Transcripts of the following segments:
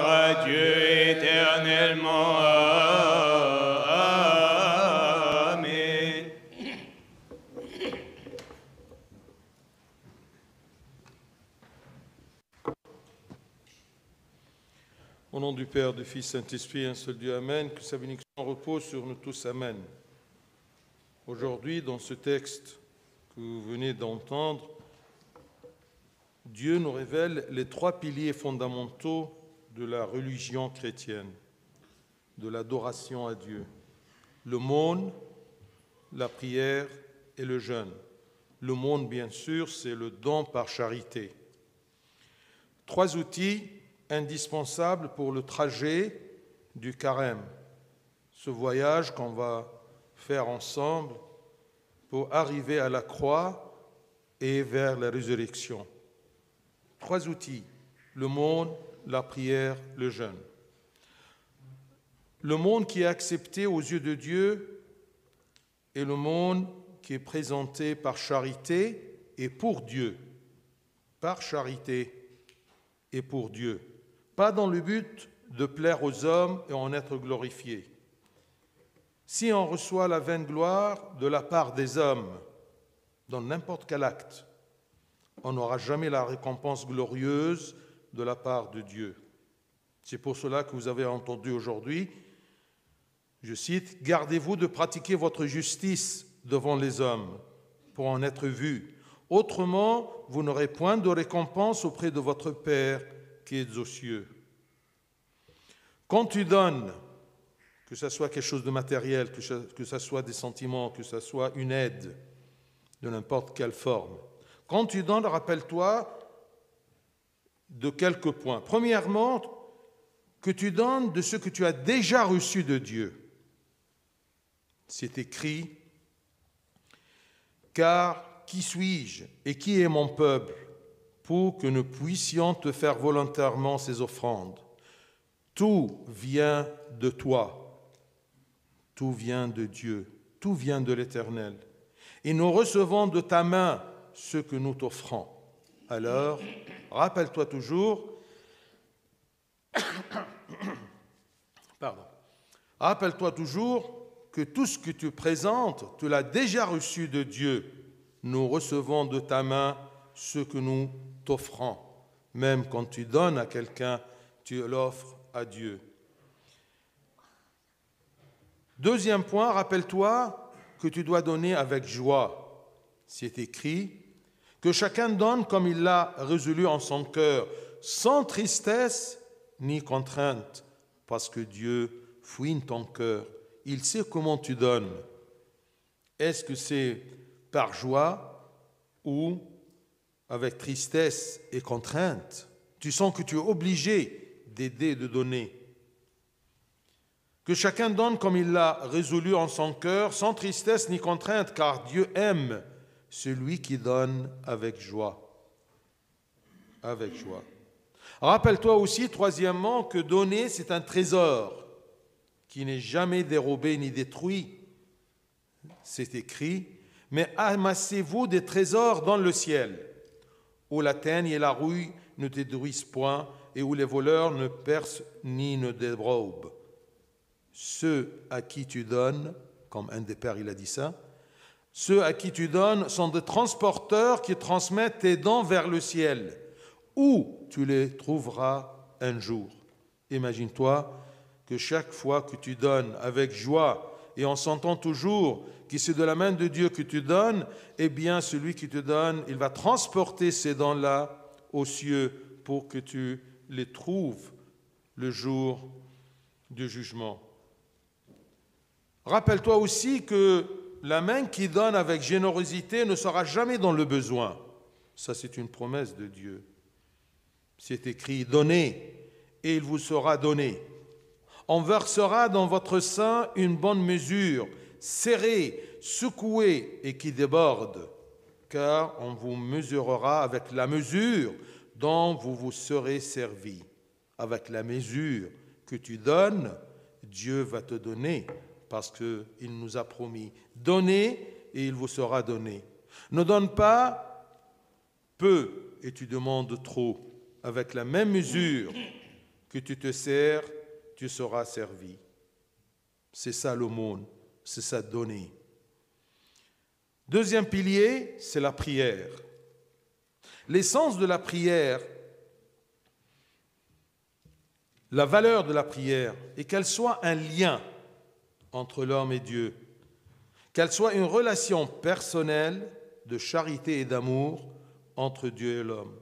à Dieu éternellement. Amen. Au nom du Père, du Fils, Saint-Esprit, un seul Dieu, Amen, que sa bénédiction repose sur nous tous, Amen. Aujourd'hui, dans ce texte que vous venez d'entendre, Dieu nous révèle les trois piliers fondamentaux de la religion chrétienne, de l'adoration à Dieu: l'aumône, la prière et le jeûne. L'aumône, bien sûr, c'est le don par charité. Trois outils indispensables pour le trajet du carême, ce voyage qu'on va faire ensemble pour arriver à la croix et vers la résurrection. Trois outils: l'aumône, la prière, le jeûne. L'aumône qui est accepté aux yeux de Dieu est l'aumône qui est présenté par charité et pour Dieu. Par charité et pour Dieu. Pas dans le but de plaire aux hommes et en être glorifié. Si on reçoit la vaine gloire de la part des hommes, dans n'importe quel acte, on n'aura jamais la récompense glorieuse de la part de Dieu. C'est pour cela que vous avez entendu aujourd'hui, je cite, « Gardez-vous de pratiquer votre justice devant les hommes pour en être vus. Autrement, vous n'aurez point de récompense auprès de votre Père qui est aux cieux. » Quand tu donnes, que ce soit quelque chose de matériel, que ce soit des sentiments, que ce soit une aide de n'importe quelle forme, quand tu donnes, rappelle-toi de quelques points. Premièrement, que tu donnes de ce que tu as déjà reçu de Dieu. C'est écrit, « Car qui suis-je et qui est mon peuple pour que nous puissions te faire volontairement ces offrandes? Tout vient de toi, tout vient de Dieu, tout vient de l'Éternel. Et nous recevons de ta main ce que nous t'offrons. » Alors, rappelle-toi toujours, rappelle-toi toujours que tout ce que tu présentes, tu l'as déjà reçu de Dieu. Nous recevons de ta main ce que nous t'offrons. Même quand tu donnes à quelqu'un, tu l'offres à Dieu. Deuxième point, rappelle-toi que tu dois donner avec joie. C'est écrit, que chacun donne comme il l'a résolu en son cœur, sans tristesse ni contrainte, parce que Dieu fouine ton cœur. Il sait comment tu donnes. Est-ce que c'est par joie ou avec tristesse et contrainte? Tu sens que tu es obligé d'aider, de donner. Que chacun donne comme il l'a résolu en son cœur, sans tristesse ni contrainte, car Dieu aime celui qui donne avec joie. Avec joie. Rappelle-toi aussi, troisièmement, que donner, c'est un trésor qui n'est jamais dérobé ni détruit. C'est écrit, « Mais amassez-vous des trésors dans le ciel, où la teigne et la rouille ne détruisent point, et où les voleurs ne percent ni ne dérobent. Ceux à qui tu donnes, comme un des pères il a dit ça, ceux à qui tu donnes sont des transporteurs qui transmettent tes dons vers le ciel, où tu les trouveras un jour. » Imagine-toi que chaque fois que tu donnes avec joie et en sentant toujours que c'est de la main de Dieu que tu donnes, eh bien celui qui te donne, il va transporter ces dons-là aux cieux pour que tu les trouves le jour du jugement. Rappelle-toi aussi que la main qui donne avec générosité ne sera jamais dans le besoin. Ça, c'est une promesse de Dieu. C'est écrit, « Donnez, et il vous sera donné. On versera dans votre sein une bonne mesure, serrée, secouée et qui déborde, car on vous mesurera avec la mesure dont vous vous serez servi. » Avec la mesure que tu donnes, Dieu va te donner, parce qu'il nous a promis. Donnez et il vous sera donné. Ne donne pas peu et tu demandes trop. Avec la même mesure que tu te sers, tu seras servi. C'est ça l'aumône, c'est ça donner. Deuxième pilier, c'est la prière. L'essence de la prière, la valeur de la prière est qu'elle soit un lien entre l'homme et Dieu, qu'elle soit une relation personnelle de charité et d'amour entre Dieu et l'homme.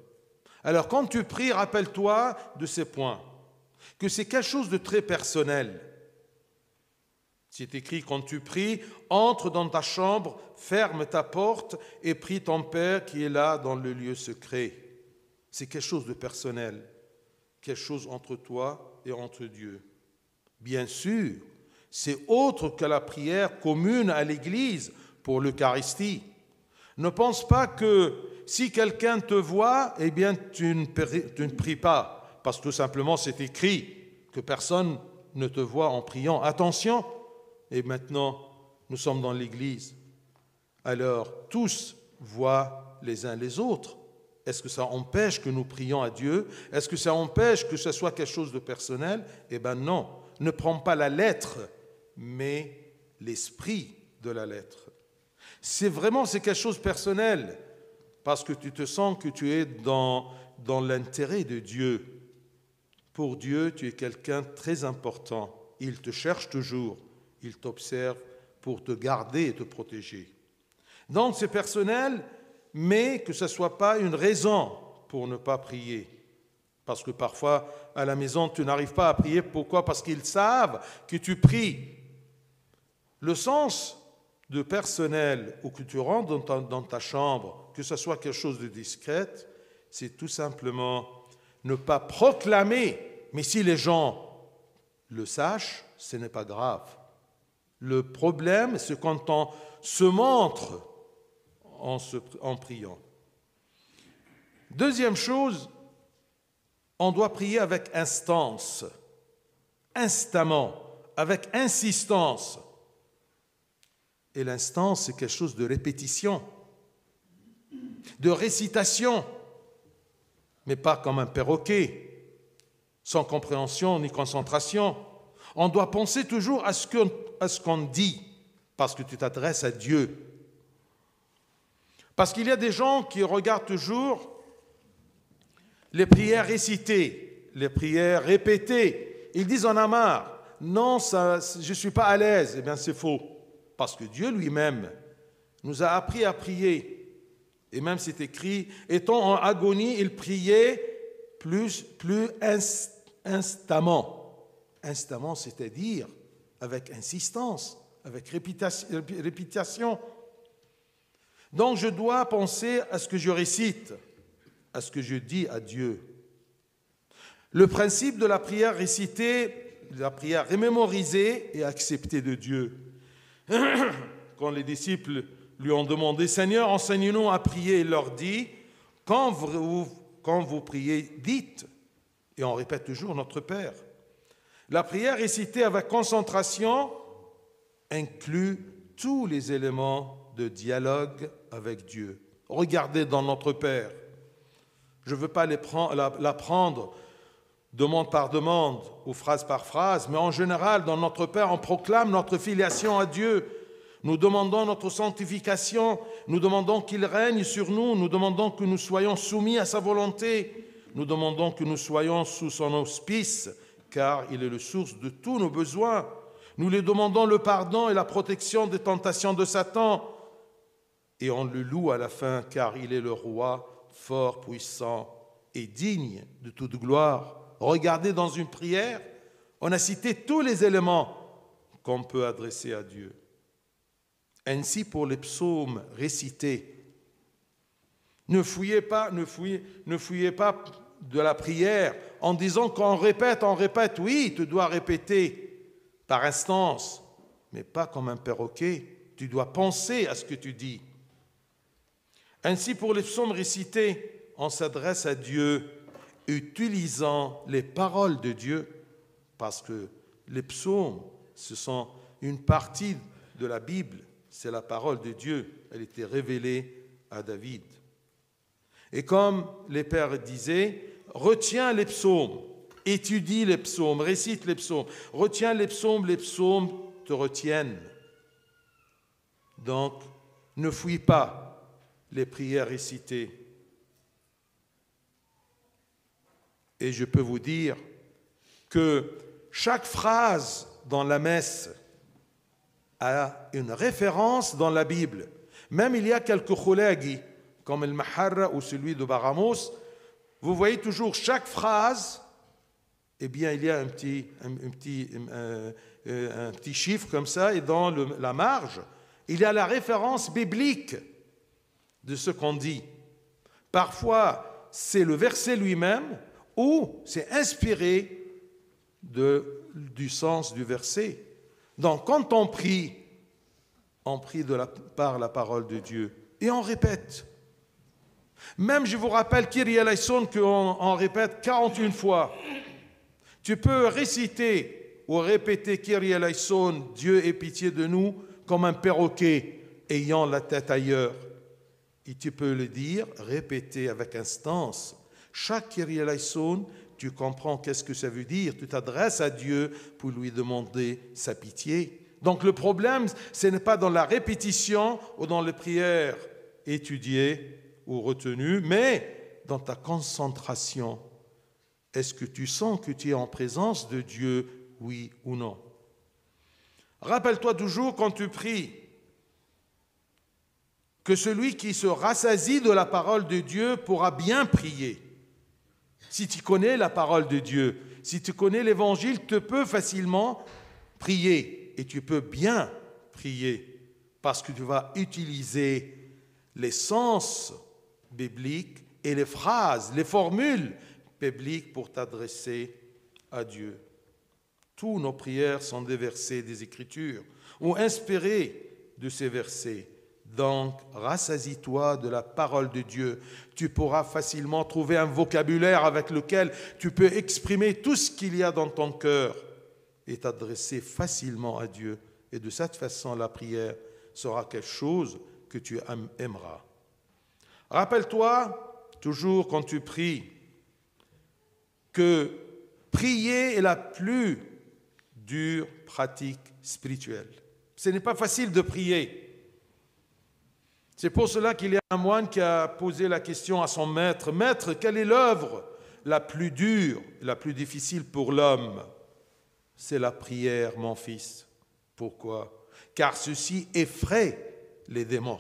Alors quand tu pries, rappelle-toi de ces points, que c'est quelque chose de très personnel. C'est écrit, quand tu pries, entre dans ta chambre, ferme ta porte et prie ton Père qui est là dans le lieu secret. C'est quelque chose de personnel, quelque chose entre toi et entre Dieu. Bien sûr, c'est autre que la prière commune à l'Église pour l'Eucharistie. Ne pense pas que si quelqu'un te voit, eh bien tu ne pries pas, parce que tout simplement c'est écrit que personne ne te voit en priant. Attention! Et maintenant, nous sommes dans l'Église. Alors, tous voient les uns les autres. Est-ce que ça empêche que nous prions à Dieu? Est-ce que ça empêche que ce soit quelque chose de personnel? Eh bien non, ne prends pas la lettre, mais l'esprit de la lettre. C'est quelque chose de personnel, parce que tu te sens que tu es dans l'intérêt de Dieu. Pour Dieu, tu es quelqu'un de très important. Il te cherche toujours. Il t'observe pour te garder et te protéger. Donc c'est personnel, mais que ce ne soit pas une raison pour ne pas prier. Parce que parfois, à la maison, tu n'arrives pas à prier. Pourquoi? Parce qu'ils savent que tu pries. Le sens de personnel, ou que tu rentres dans ta chambre, que ce soit quelque chose de discret, c'est tout simplement ne pas proclamer. Mais si les gens le sachent, ce n'est pas grave. Le problème, c'est quand on se montre en priant. Deuxième chose, on doit prier avec instance, instamment, avec insistance. Et l'instance, c'est quelque chose de répétition, de récitation, mais pas comme un perroquet, sans compréhension ni concentration. On doit penser toujours à ce qu'on dit, parce que tu t'adresses à Dieu. Parce qu'il y a des gens qui regardent toujours les prières récitées, les prières répétées. Ils disent, on a marre. Non, je ne suis pas à l'aise. Eh bien, c'est faux. Parce que Dieu lui-même nous a appris à prier. Et même c'est écrit, étant en agonie, il priait plus instamment. Instamment, c'est-à-dire avec insistance, avec répétition. Donc je dois penser à ce que je récite, à ce que je dis à Dieu. Le principe de la prière récitée, de la prière remémorisée et acceptée de Dieu. Quand les disciples lui ont demandé, « Seigneur, enseigne-nous à prier », il leur dit, « Quand vous priez, dites », et on répète toujours « Notre Père ». La prière récitée avec concentration inclut tous les éléments de dialogue avec Dieu. Regardez dans Notre Père. Je ne veux pas la prendre demande par demande ou phrase par phrase, mais en général, dans Notre Père, on proclame notre filiation à Dieu. Nous demandons notre sanctification, nous demandons qu'il règne sur nous, nous demandons que nous soyons soumis à sa volonté, nous demandons que nous soyons sous son auspice, car il est la source de tous nos besoins. Nous lui demandons le pardon et la protection des tentations de Satan. Et on le loue à la fin, car il est le roi fort, puissant et digne de toute gloire. Regardez dans une prière, on a cité tous les éléments qu'on peut adresser à Dieu. Ainsi pour les psaumes récités. Ne fouillez pas de la prière en disant qu'on répète. Oui, tu dois répéter par instance, mais pas comme un perroquet. Tu dois penser à ce que tu dis. Ainsi, pour les psaumes récités, on s'adresse à Dieu utilisant les paroles de Dieu, parce que les psaumes, ce sont une partie de la Bible, c'est la parole de Dieu, elle était révélée à David. Et comme les pères disaient, retiens les psaumes, Étudie les psaumes, récite les psaumes, retiens les psaumes te retiennent. Donc, ne fuis pas les prières récitées. Et je peux vous dire que chaque phrase dans la messe a une référence dans la Bible. Même il y a quelques khulagi, comme le Maharra ou celui de Baramos, vous voyez toujours chaque phrase, eh bien il y a un petit chiffre comme ça, et dans la marge, il y a la référence biblique de ce qu'on dit. Parfois, c'est le verset lui-même, ou c'est inspiré du sens du verset. Donc, quand on prie par la parole de Dieu, et on répète. Même, je vous rappelle, Kyrie eleison, qu'on répète 41 fois. Tu peux réciter ou répéter Kyrie eleison, Dieu ait pitié de nous, comme un perroquet ayant la tête ailleurs. Et tu peux le dire, répéter avec instance. Chaque Kyrie eleison, tu comprends qu'est-ce que ça veut dire. Tu t'adresses à Dieu pour lui demander sa pitié. Donc le problème, ce n'est pas dans la répétition ou dans les prières étudiées ou retenues, mais dans ta concentration. Est-ce que tu sens que tu es en présence de Dieu, oui ou non? Rappelle-toi toujours quand tu pries que celui qui se rassasie de la parole de Dieu pourra bien prier. Si tu connais la parole de Dieu, si tu connais l'Évangile, tu peux facilement prier et tu peux bien prier parce que tu vas utiliser les sens bibliques et les phrases, les formules bibliques pour t'adresser à Dieu. Tous nos prières sont des versets des Écritures ou inspirées de ces versets. Donc, rassasie-toi de la parole de Dieu. Tu pourras facilement trouver un vocabulaire avec lequel tu peux exprimer tout ce qu'il y a dans ton cœur et t'adresser facilement à Dieu. Et de cette façon, la prière sera quelque chose que tu aimeras. Rappelle-toi, toujours quand tu pries, que prier est la plus dure pratique spirituelle. Ce n'est pas facile de prier. C'est pour cela qu'il y a un moine qui a posé la question à son maître. « Maître, quelle est l'œuvre la plus dure, la plus difficile pour l'homme ?» « C'est la prière, mon fils. » Pourquoi? Car ceci effraie les démons.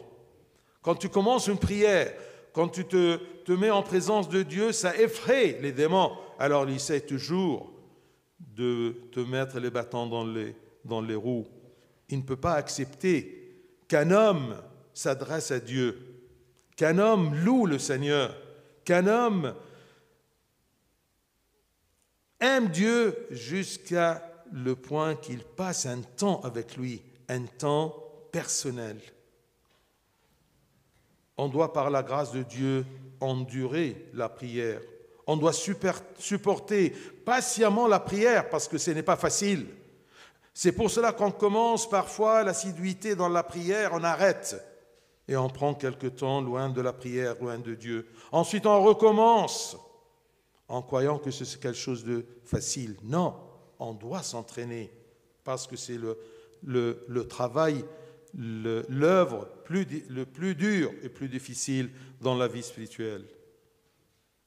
Quand tu commences une prière, quand tu te mets en présence de Dieu, ça effraie les démons. Alors il essaie toujours de te mettre les bâtons dans les roues. Il ne peut pas accepter qu'un homme s'adresse à Dieu, qu'un homme loue le Seigneur, qu'un homme aime Dieu jusqu'à le point qu'il passe un temps avec lui, un temps personnel. On doit, par la grâce de Dieu, endurer la prière. On doit supporter patiemment la prière parce que ce n'est pas facile. C'est pour cela qu'on commence parfois l'assiduité dans la prière, on arrête. Et on prend quelque temps loin de la prière, loin de Dieu. Ensuite, on recommence en croyant que c'est quelque chose de facile. Non, on doit s'entraîner parce que c'est le travail, l'œuvre le plus dur et plus difficile dans la vie spirituelle.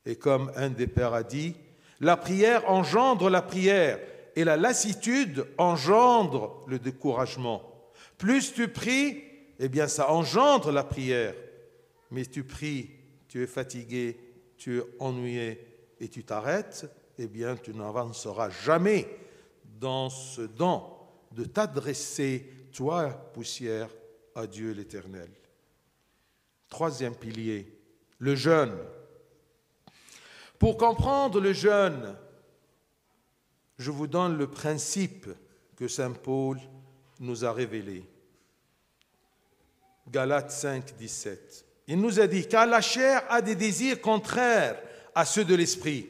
Et comme un des pères a dit, la prière engendre la prière et la lassitude engendre le découragement. Plus tu pries, eh bien, ça engendre la prière. Mais tu pries, tu es fatigué, tu es ennuyé et tu t'arrêtes, eh bien, tu n'avanceras jamais dans ce don de t'adresser, toi, poussière, à Dieu l'Éternel. Troisième pilier, le jeûne. Pour comprendre le jeûne, je vous donne le principe que saint Paul nous a révélé. Galates 5, 17. Il nous a dit, car la chair a des désirs contraires à ceux de l'esprit.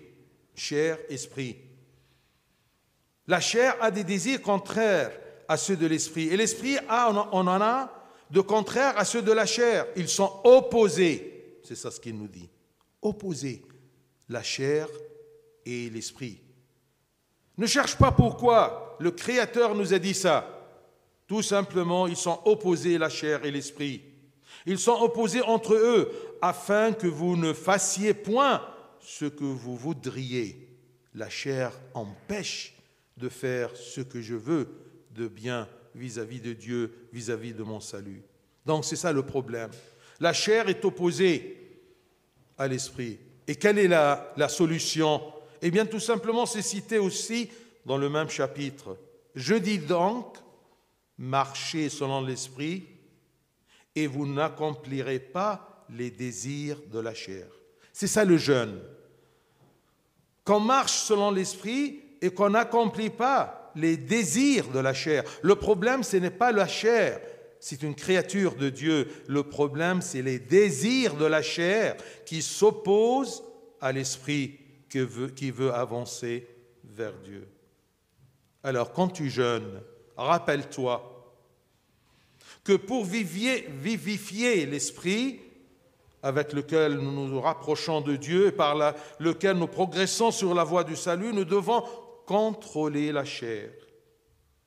Chair, esprit. La chair a des désirs contraires à ceux de l'esprit. Et l'esprit, on en a de contraires à ceux de la chair. Ils sont opposés. C'est ça ce qu'il nous dit. Opposés. La chair et l'esprit. Ne cherche pas pourquoi. Le Créateur nous a dit ça. Tout simplement, ils sont opposés, la chair et l'esprit. Ils sont opposés entre eux, afin que vous ne fassiez point ce que vous voudriez. La chair empêche de faire ce que je veux de bien vis-à-vis de Dieu, vis-à-vis de mon salut. Donc c'est ça le problème. La chair est opposée à l'esprit. Et quelle est la solution? Eh bien tout simplement, c'est cité aussi dans le même chapitre. Je dis donc, marchez selon l'esprit, et vous n'accomplirez pas les désirs de la chair. C'est ça le jeûne. Qu'on marche selon l'esprit et qu'on n'accomplit pas les désirs de la chair. Le problème, ce n'est pas la chair, c'est une créature de Dieu. Le problème, c'est les désirs de la chair qui s'opposent à l'esprit qui veut avancer vers Dieu. Alors, quand tu jeûnes, rappelle-toi que pour vivifier l'esprit avec lequel nous nous rapprochons de Dieu et par lequel nous progressons sur la voie du salut, nous devons contrôler la chair.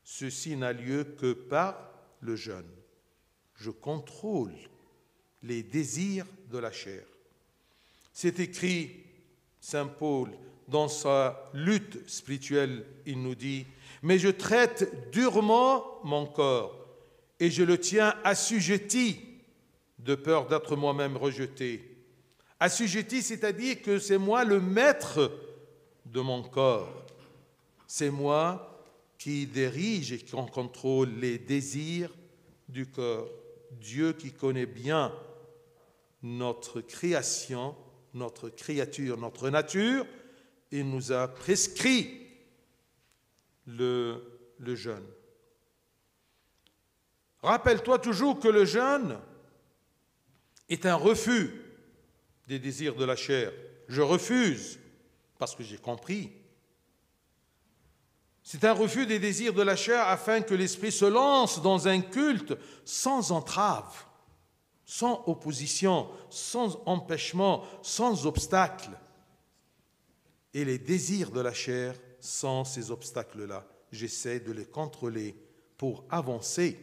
Ceci n'a lieu que par le jeûne. Je contrôle les désirs de la chair. C'est écrit, Saint Paul, dans sa lutte spirituelle, il nous dit « Mais je traite durement mon corps et je le tiens assujetti de peur d'être moi-même rejeté. » Assujetti, c'est-à-dire que c'est moi le maître de mon corps. C'est moi qui dirige et qui contrôle les désirs du corps. Dieu qui connaît bien notre création, notre créature, notre nature, il nous a prescrit le jeûne. Rappelle-toi toujours que le jeûne est un refus des désirs de la chair. Je refuse parce que j'ai compris. C'est un refus des désirs de la chair afin que l'esprit se lance dans un culte sans entrave, sans opposition, sans empêchement, sans obstacle. Et les désirs de la chair, sans ces obstacles-là, j'essaie de les contrôler pour avancer.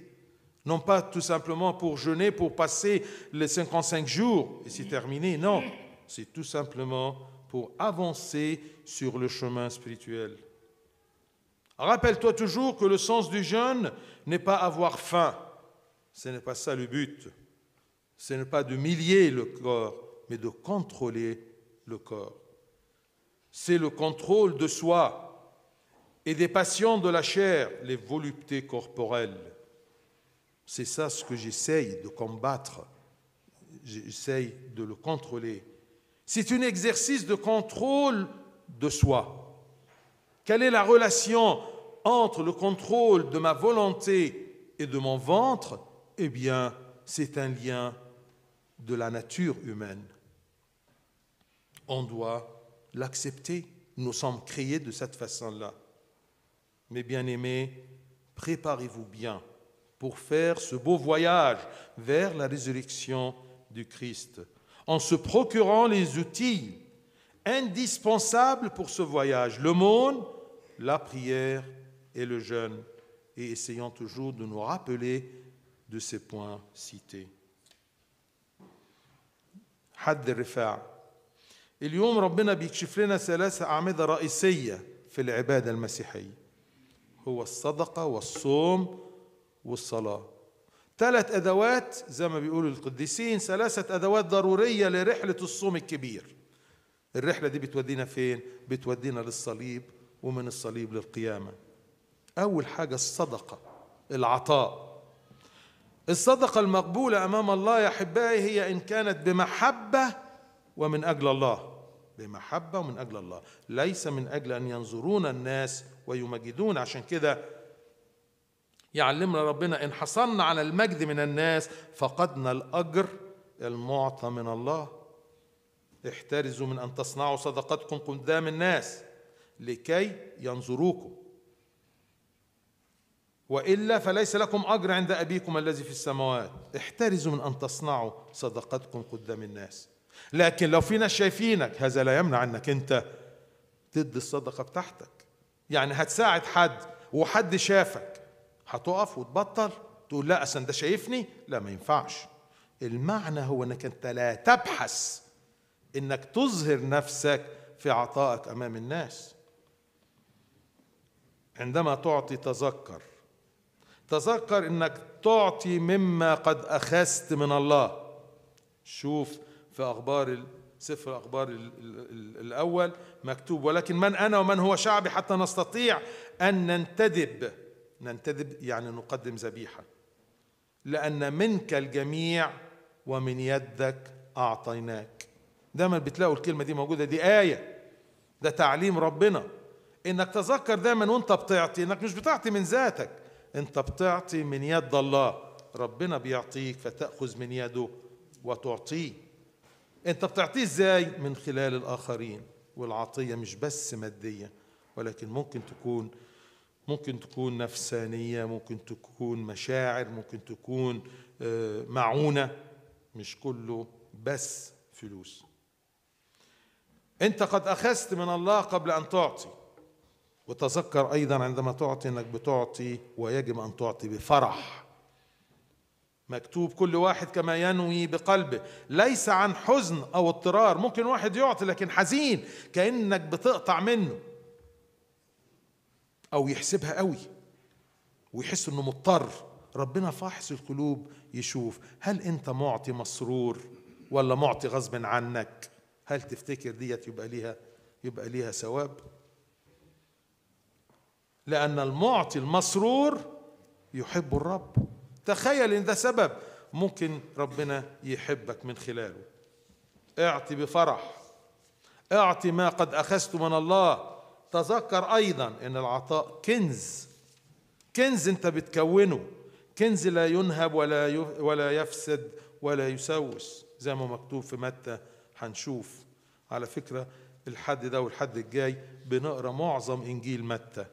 Non pas tout simplement pour jeûner, pour passer les 55 jours et c'est terminé. Non, c'est tout simplement pour avancer sur le chemin spirituel. Rappelle-toi toujours que le sens du jeûne n'est pas avoir faim. Ce n'est pas ça le but. Ce n'est pas d'humilier le corps, mais de contrôler le corps. C'est le contrôle de soi et des passions de la chair, les voluptés corporelles. C'est ça ce que j'essaye de combattre. J'essaye de le contrôler. C'est un exercice de contrôle de soi. Quelle est la relation entre le contrôle de ma volonté et de mon ventre? Eh bien, c'est un lien de la nature humaine. On doit l'accepter. Nous sommes créés de cette façon-là. Mes bien-aimés, préparez-vous bien pour faire ce beau voyage vers la résurrection du Christ, en se procurant les outils indispensables pour ce voyage, le monde, la prière et le jeûne, et essayons toujours de nous rappeler de ces points cités. حد الرفاع. اليوم ربنا بيكشف لنا 3 أعمدة رئيسية في العبادة المسيحية. هو الصدقة والصوم والصلاة. 3 أدوات زي ما بيقولوا القديسين، 3 أدوات ضرورية لرحلة الصوم الكبير. الرحلة دي بتودينا فين؟ بتودينا للصليب ومن الصليب للقيامة. أول حاجة الصدقة، العطاء. الصدقة المقبولة أمام الله يا أحبائي هي إن كانت بمحبة ومن أجل الله. بمحبة ومن أجل الله، ليس من أجل أن ينظرون الناس ويمجدون. عشان كده يعلمنا ربنا إن حصلنا على المجد من الناس فقدنا الأجر المعطى من الله. احترزوا من أن تصنعوا صدقاتكم قدام الناس لكي ينظروكم، وإلا فليس لكم أجر عند أبيكم الذي في السماوات. احترزوا من أن تصنعوا صدقاتكم قدام الناس. لكن لو في ناس شايفينك، هذا لا يمنع أنك أنت تدي الصدقة بتاعتك. يعني هتساعد حد وحد شافك، هتقف وتبطل تقول لا أصل ده شايفني؟ لا، ما ينفعش. المعنى هو انك انت لا تبحث انك تظهر نفسك في عطائك امام الناس. عندما تعطي تذكر انك تعطي مما قد اخذت من الله. شوف في سفر الأخبار الأول مكتوب: ولكن من أنا ومن هو شعبي حتى نستطيع أن ننتدب يعني نقدم ذبيحة، لأن منك الجميع ومن يدك أعطيناك. دايما بتلاقوا الكلمة دي موجودة، دي آية، ده تعليم ربنا. إنك تذكر دايما وانت بتعطي إنك مش بتعطي من ذاتك، انت بتعطي من يد الله. ربنا بيعطيك فتأخذ من يده وتعطيه. انت بتعطيه ازاي؟ من خلال الآخرين. والعطية مش بس مادية، ولكن ممكن تكون نفسانية، ممكن تكون مشاعر، ممكن تكون معونة، مش كله بس فلوس. انت قد أخذت من الله قبل أن تعطي. وتذكر أيضا عندما تعطي أنك بتعطي ويجب أن تعطي بفرح. مكتوب: كل واحد كما ينوي بقلبه، ليس عن حزن أو اضطرار. ممكن واحد يعطي لكن حزين، كأنك بتقطع منه، أو يحسبها قوي ويحس أنه مضطر. ربنا فاحص القلوب يشوف هل أنت معطي مسرور ولا معطي غصب عنك. هل تفتكر ديت يبقى ليها ثواب؟ لأن المعطي المسرور يحب الرب. تخيل إن ده سبب ممكن ربنا يحبك من خلاله. اعطي بفرح، اعطي ما قد أخذت من الله. تذكر أيضا أن العطاء كنز أنت بتكونه، كنز لا ينهب ولا يفسد ولا يسوس، زي ما مكتوب في متى. هنشوف على فكرة الحد ده والحد الجاي بنقرأ معظم إنجيل متى.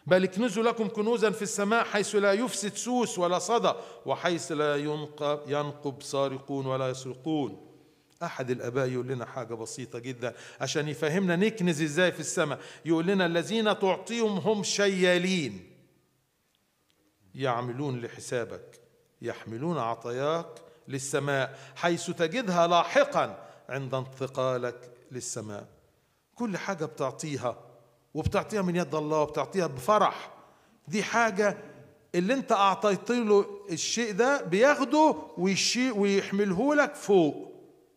بل اكنزوا لكم كنوزا في السماء حيث لا يفسد سوس ولا صدى، وحيث لا ينقب سارقون ولا يسرقون. أحد الآباء يقول لنا حاجة بسيطة جدا عشان يفهمنا نكنز إزاي في السماء. يقول لنا: الذين تعطيهم هم شيالين يعملون لحسابك، يحملون عطاياك للسماء حيث تجدها لاحقا عند انتقالك للسماء. كل حاجة بتعطيها، وبتعطيها من يد الله، وبتعطيها بفرح. دي حاجة اللي انت اعطيت له الشيء ده بياخده ويحمله لك فوق.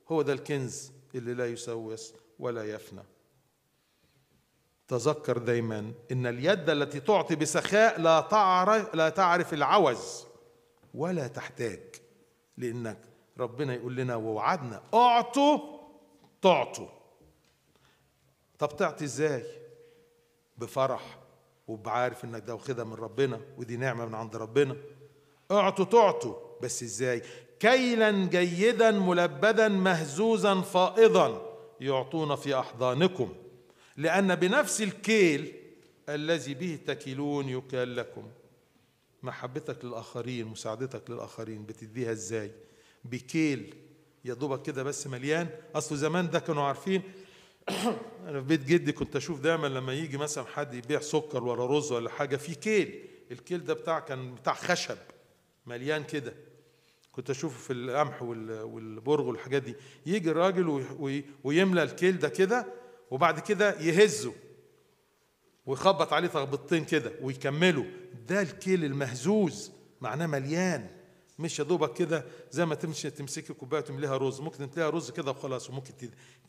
هو ده الكنز اللي لا يسوس ولا يفنى. تذكر دايما ان اليد التي تعطي بسخاء لا تعرف العوز ولا تحتاج، لانك ربنا يقول لنا ووعدنا: اعطوا تعطوا. طب تعطي ازاي؟ بفرح وبعارف انك ده واخدها من ربنا، ودي نعمة من عند ربنا. اعطوا تعطوا، بس ازاي؟ كيلا جيدا ملبدا مهزوزا فائضا يعطون في احضانكم، لان بنفس الكيل الذي به تكيلون يكال لكم. محبتك للاخرين، مساعدتك للاخرين بتديها ازاي؟ بكيل يا دوبك كده بس مليان. اصل زمان ده كانوا عارفين. أنا في بيت جدي كنت أشوف دايما لما يجي مثلا حد يبيع سكر ولا رز ولا حاجة في كيل، الكيل ده كان بتاع خشب مليان كده. كنت أشوفه في القمح والبرغ والحاجات دي. يجي الراجل ويملى الكيل ده كده، وبعد كده يهزه ويخبط عليه تخبطتين كده ويكمله. ده الكيل المهزوز، معناه مليان، مش يا دوبك كده زي ما تمسكي كوبايه وتمليها رز. ممكن تمليها رز كده وخلاص، وممكن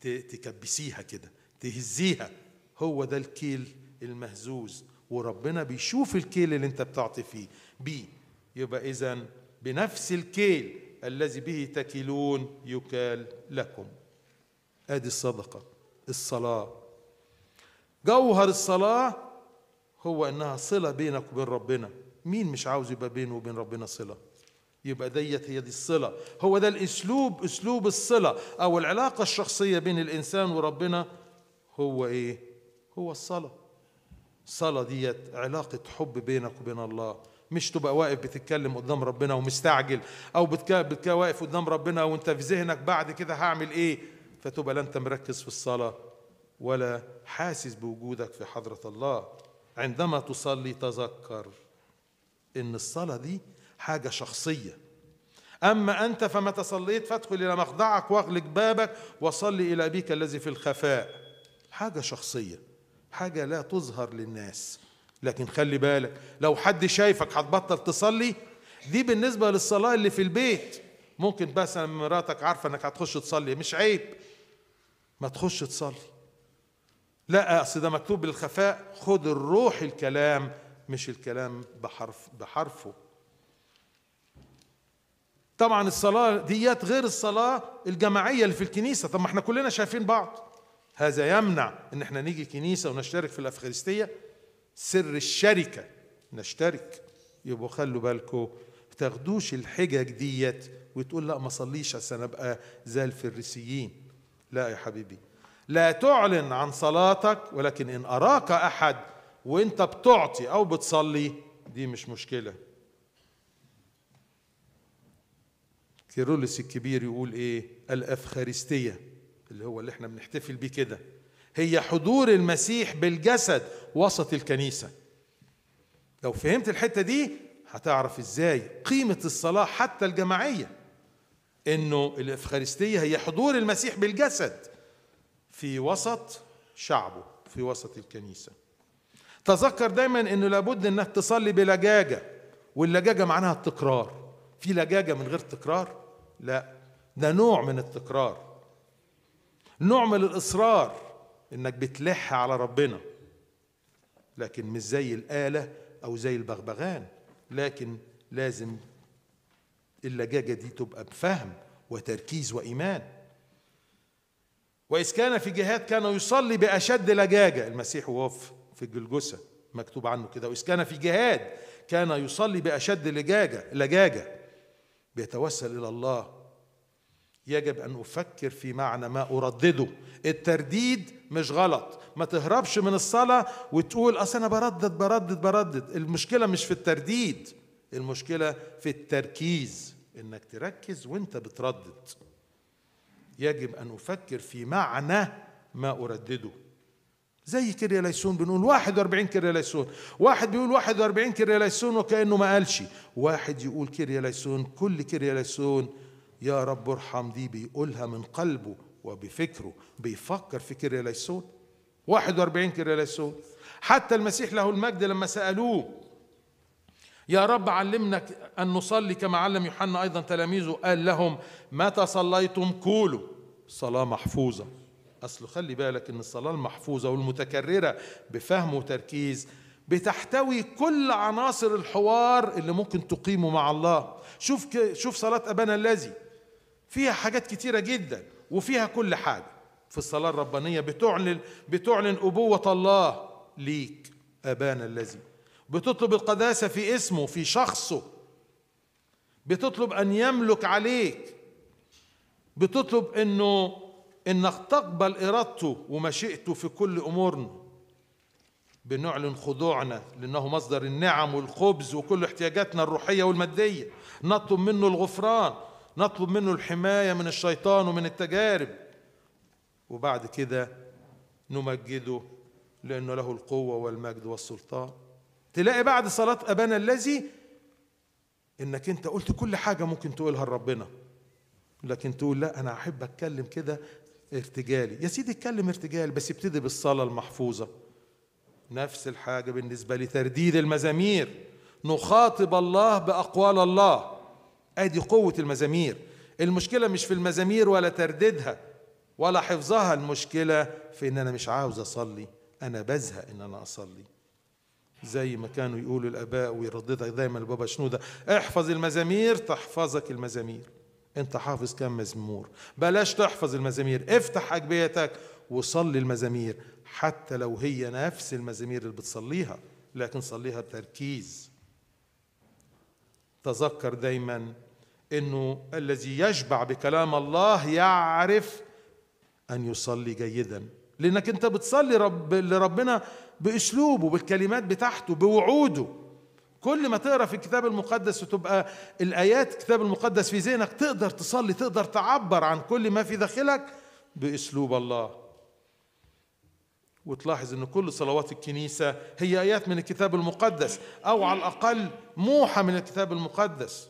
تكبسيها كده، تهزيها. هو ده الكيل المهزوز، وربنا بيشوف الكيل اللي انت بتعطي فيه بيه. يبقى اذن بنفس الكيل الذي به تكيلون يكال لكم. ادي الصدقه. الصلاه، جوهر الصلاه هو انها صله بينك وبين ربنا. مين مش عاوز يبقى بينه وبين ربنا صله؟ يبقى هي دي الصلة. هو ده الأسلوب، أسلوب الصلة أو العلاقة الشخصية بين الإنسان وربنا. هو إيه؟ هو الصلاة. الصلاة ديت علاقة حب بينك وبين الله، مش تبقى واقف بتتكلم قدام ربنا ومستعجل، أو بتبقى واقف قدام ربنا وانت في ذهنك بعد كده هعمل إيه، فتبقى لا انت مركز في الصلاة ولا حاسس بوجودك في حضرة الله. عندما تصلي تذكر إن الصلاة دي حاجة شخصية. أما أنت فمتى صليت فادخل إلى مخدعك واغلق بابك وصلي إلى أبيك الذي في الخفاء. حاجة شخصية، حاجة لا تظهر للناس. لكن خلي بالك، لو حد شايفك هتبطل تصلي. دي بالنسبة للصلاة اللي في البيت. ممكن مثلا مراتك عارفة انك هتخش تصلي، مش عيب ما تخش تصلي. لا، اصل ده مكتوب بالخفاء. خد الروح الكلام، مش الكلام بحرفه. طبعا الصلاة ديت غير الصلاة الجماعية اللي في الكنيسة. طب ما احنا كلنا شايفين بعض. هذا يمنع ان احنا نيجي كنيسة ونشترك في الأفخارستية. سر الشركة نشترك. يبقوا خلوا بالكم، تاخدوش الحجج ديت وتقول لا ما صليش عشان ابقى زي الفريسيين. لا يا حبيبي، لا تعلن عن صلاتك، ولكن ان اراك احد وانت بتعطي او بتصلي دي مش مشكلة. كيرلس الكبير يقول ايه؟ الأفخارستية اللي هو اللي احنا بنحتفل بيه كده هي حضور المسيح بالجسد وسط الكنيسة. لو فهمت الحتة دي هتعرف ازاي قيمة الصلاة حتى الجماعية، انه الأفخارستية هي حضور المسيح بالجسد في وسط شعبه، في وسط الكنيسة. تذكر دايما انه لابد انك تصلي بلجاجة، واللجاجة معناها التكرار. في لجاجة من غير تكرار؟ لا، ده نوع من التكرار، نوع من الإصرار، انك بتلح على ربنا، لكن مش زي الآلة او زي البغبغان. لكن لازم اللجاجة دي تبقى بفهم وتركيز وإيمان. وإذ كان في جهاد كان يصلي بأشد لجاجة. المسيح وهو في الجلجسة مكتوب عنه كده، وإذ كان في جهاد كان يصلي بأشد لجاجة بيتوسل إلى الله. يجب أن أفكر في معنى ما أردده. الترديد مش غلط، ما تهربش من الصلاة وتقول أصل أنا بردد. المشكلة مش في الترديد، المشكلة في التركيز، إنك تركز وإنت بتردد. يجب أن أفكر في معنى ما أردده. زي كيريا ليسون، بنقول 41 كيريا ليسون. واحد بيقول 41 كيريا ليسون وكأنه ما قالش. واحد يقول كيريا ليسون، كل كيريا ليسون يا رب ارحم دي بيقولها من قلبه وبفكره، بيفكر في كيريا ليسون. 41 كيريا ليسون. حتى المسيح له المجد لما سألوه يا رب علمنا أن نصلي كما علم يوحنا أيضا تلاميذه، قال لهم متى صليتم قولوا. صلاة محفوظة. أصله خلي بالك إن الصلاة المحفوظة والمتكررة بفهم وتركيز بتحتوي كل عناصر الحوار اللي ممكن تقيمه مع الله. شوف صلاة أبانا الذي فيها حاجات كتيرة جدا، وفيها كل حاجة. في الصلاة الربانية بتعلن أبوة الله ليك، أبانا الذي. بتطلب القداسة في اسمه، في شخصه. بتطلب أن يملك عليك. بتطلب إنك تقبل إرادته ومشيئته في كل أمورنا. بنعلن خضوعنا لأنه مصدر النعم والخبز وكل احتياجاتنا الروحية والمادية. نطلب منه الغفران، نطلب منه الحماية من الشيطان ومن التجارب. وبعد كده نمجده لأنه له القوة والمجد والسلطان. تلاقي بعد صلاة أبانا الذي إنك أنت قلت كل حاجة ممكن تقولها لربنا، لكن تقول لا أنا أحب أتكلم كده ارتجالي. يا سيدي اتكلم ارتجال، بس ابتدي بالصلاة المحفوظة. نفس الحاجة بالنسبة لترديد المزامير. نخاطب الله بأقوال الله. ادي قوة المزامير. المشكلة مش في المزامير ولا ترديدها ولا حفظها، المشكلة في ان انا مش عاوز اصلي، انا بزهق ان انا اصلي. زي ما كانوا يقولوا الاباء ويرددها دايما البابا شنودة، احفظ المزامير تحفظك المزامير. انت حافظ كم مزمور؟ بلاش تحفظ المزامير، افتح اجبيتك وصلي المزامير، حتى لو هي نفس المزامير اللي بتصليها، لكن صليها بتركيز. تذكر دايما انه الذي يشبع بكلام الله يعرف ان يصلي جيدا، لانك انت بتصلي لربنا باسلوبه، بالكلمات بتاعته، بوعوده. كل ما تقرا في الكتاب المقدس وتبقى الايات الكتاب المقدس في ذهنك، تقدر تصلي، تقدر تعبر عن كل ما في داخلك باسلوب الله. وتلاحظ ان كل صلوات الكنيسة هي آيات من الكتاب المقدس، او على الاقل موحى من الكتاب المقدس،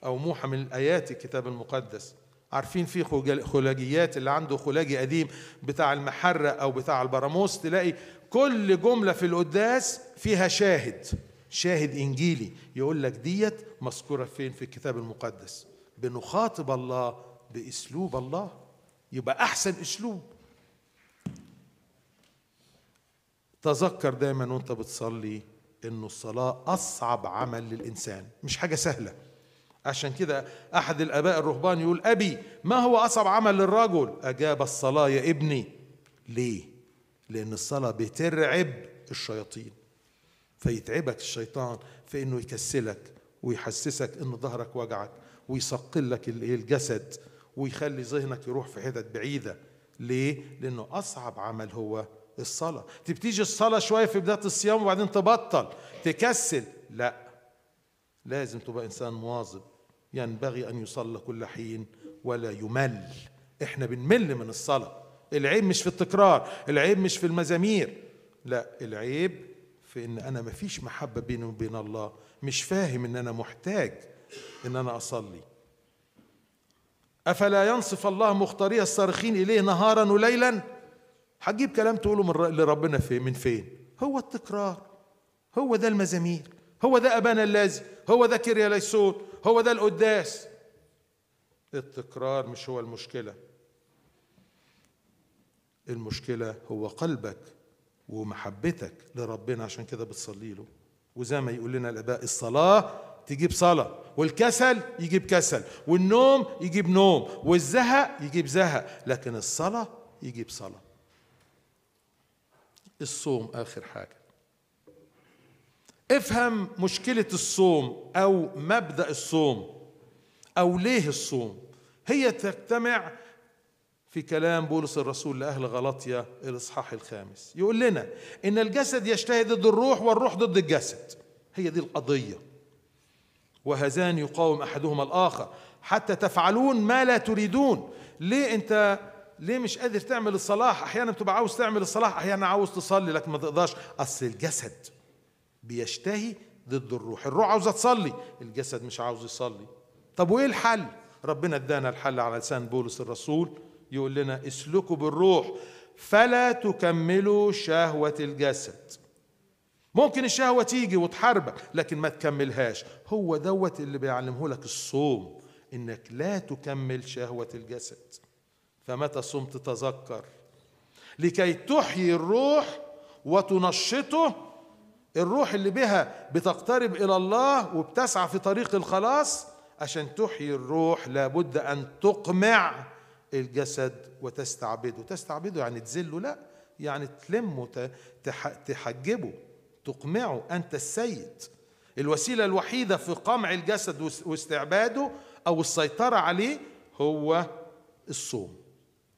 او موحى من آيات الكتاب المقدس. عارفين في خلاجيات، اللي عنده خلاجي قديم بتاع المحرة او بتاع البراموس، تلاقي كل جملة في القداس فيها شاهد انجيلي، يقول لك ديت مذكورة فين في الكتاب المقدس. بنخاطب الله باسلوب الله، يبقى احسن اسلوب. تذكر دايما وانت بتصلي انه الصلاة اصعب عمل للانسان، مش حاجة سهلة. عشان كده احد الاباء الرهبان يقول: ابي ما هو اصعب عمل للرجل؟ اجاب: الصلاة يا ابني. ليه؟ لان الصلاة بترعب الشياطين، فيتعبك الشيطان في انه يكسلك ويحسسك ان ظهرك وجعك ويثقل لك الجسد ويخلي ذهنك يروح في حتت بعيدة. ليه؟ لانه اصعب عمل هو الصلاة. تبتيجي الصلاة شوية في بداية الصيام وبعدين تبطل تكسل، لا، لازم تبقى إنسان مواظب. ينبغي أن يصلى كل حين ولا يمل. إحنا بنمل من الصلاة. العيب مش في التكرار، العيب مش في المزامير، لا، العيب في إن أنا مفيش محبة بيني وبين الله، مش فاهم إن أنا محتاج إن أنا أصلي. أفلا ينصف الله مختاريه الصارخين إليه نهارا وليلا؟ هتجيب كلام تقوله لربنا من فين؟ هو التكرار، هو ده المزامير، هو ده أبانا الذي، هو ده كيريا ليسون، هو ده القداس. التكرار مش هو المشكلة، المشكلة هو قلبك ومحبتك لربنا، عشان كده بتصلي له. وزي ما يقول لنا الآباء: الصلاة تجيب صلاة، والكسل يجيب كسل، والنوم يجيب نوم، والزهق يجيب زهق، لكن الصلاة يجيب صلاة. الصوم آخر حاجة. افهم مشكلة الصوم أو مبدأ الصوم أو ليه الصوم. هي تجتمع في كلام بولس الرسول لأهل غلاطيا الإصحاح 5، يقول لنا إن الجسد يشتهي ضد الروح والروح ضد الجسد. هي دي القضية، وهذان يقاوم أحدهما الآخر حتى تفعلون ما لا تريدون. ليه أنت مش قادر تعمل الصلاح؟ أحيانا بتبقى عاوز تعمل الصلاح، أحيانا عاوز تصلي لكن ما تقدرش. أصل الجسد بيشتهي ضد الروح، الروح عاوزة تصلي، الجسد مش عاوز يصلي. طب وإيه الحل؟ ربنا ادانا الحل على لسان بولس الرسول، يقول لنا: اسلكوا بالروح فلا تكملوا شهوة الجسد. ممكن الشهوة تيجي وتحاربك لكن ما تكملهاش. هو دوت اللي بيعلمه لك الصوم، انك لا تكمل شهوة الجسد. فمتى صمت تذكر لكي تحيي الروح وتنشطه. الروح اللي بها بتقترب إلى الله وبتسعى في طريق الخلاص. عشان تحيي الروح لابد أن تقمع الجسد وتستعبده. تستعبده يعني تذله؟ لا، يعني تلمه، تحجبه، تقمعه. أنت السيد. الوسيلة الوحيدة في قمع الجسد واستعباده أو السيطرة عليه هو الصوم.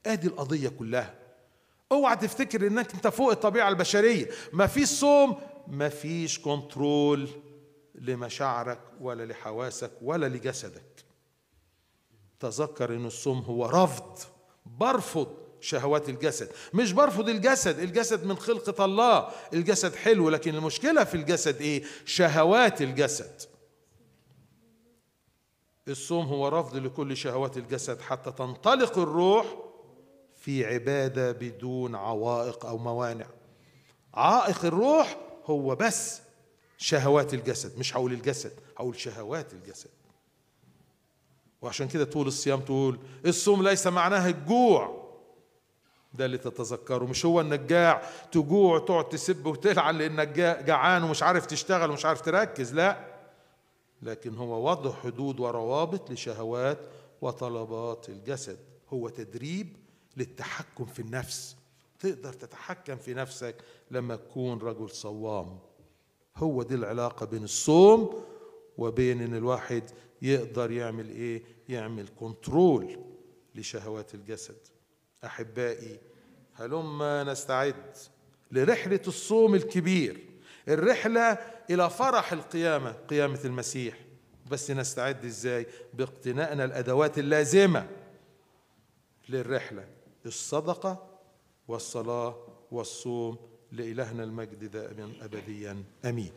ادي القضية كلها. اوعى تفتكر انك انت فوق الطبيعة البشرية. ما فيش صوم، ما فيش كنترول لمشاعرك ولا لحواسك ولا لجسدك. تذكر ان الصوم هو رفض، برفض شهوات الجسد. مش برفض الجسد من خلقة الله، الجسد حلو، لكن المشكلة في الجسد ايه؟ شهوات الجسد. الصوم هو رفض لكل شهوات الجسد حتى تنطلق الروح في عبادة بدون عوائق أو موانع. عائق الروح هو بس شهوات الجسد، مش هقول الجسد، هقول شهوات الجسد. وعشان كده طول الصيام تقول الصوم ليس معناه الجوع. ده اللي تتذكره، مش هو انك جاع تجوع تقعد تسب وتلعن لانك جعان ومش عارف تشتغل ومش عارف تركز، لا، لكن هو وضع حدود وروابط لشهوات وطلبات الجسد. هو تدريب للتحكم في النفس. تقدر تتحكم في نفسك لما تكون رجل صوام. هو دي العلاقة بين الصوم وبين ان الواحد يقدر يعمل ايه؟ يعمل كنترول لشهوات الجسد. احبائي، هلما نستعد لرحلة الصوم الكبير، الرحلة الى فرح القيامة، قيامة المسيح. بس نستعد ازاي؟ باقتنائنا الادوات اللازمة للرحلة: الصدقة والصلاة والصوم. لإلهنا المجد دائما أبديا آمين.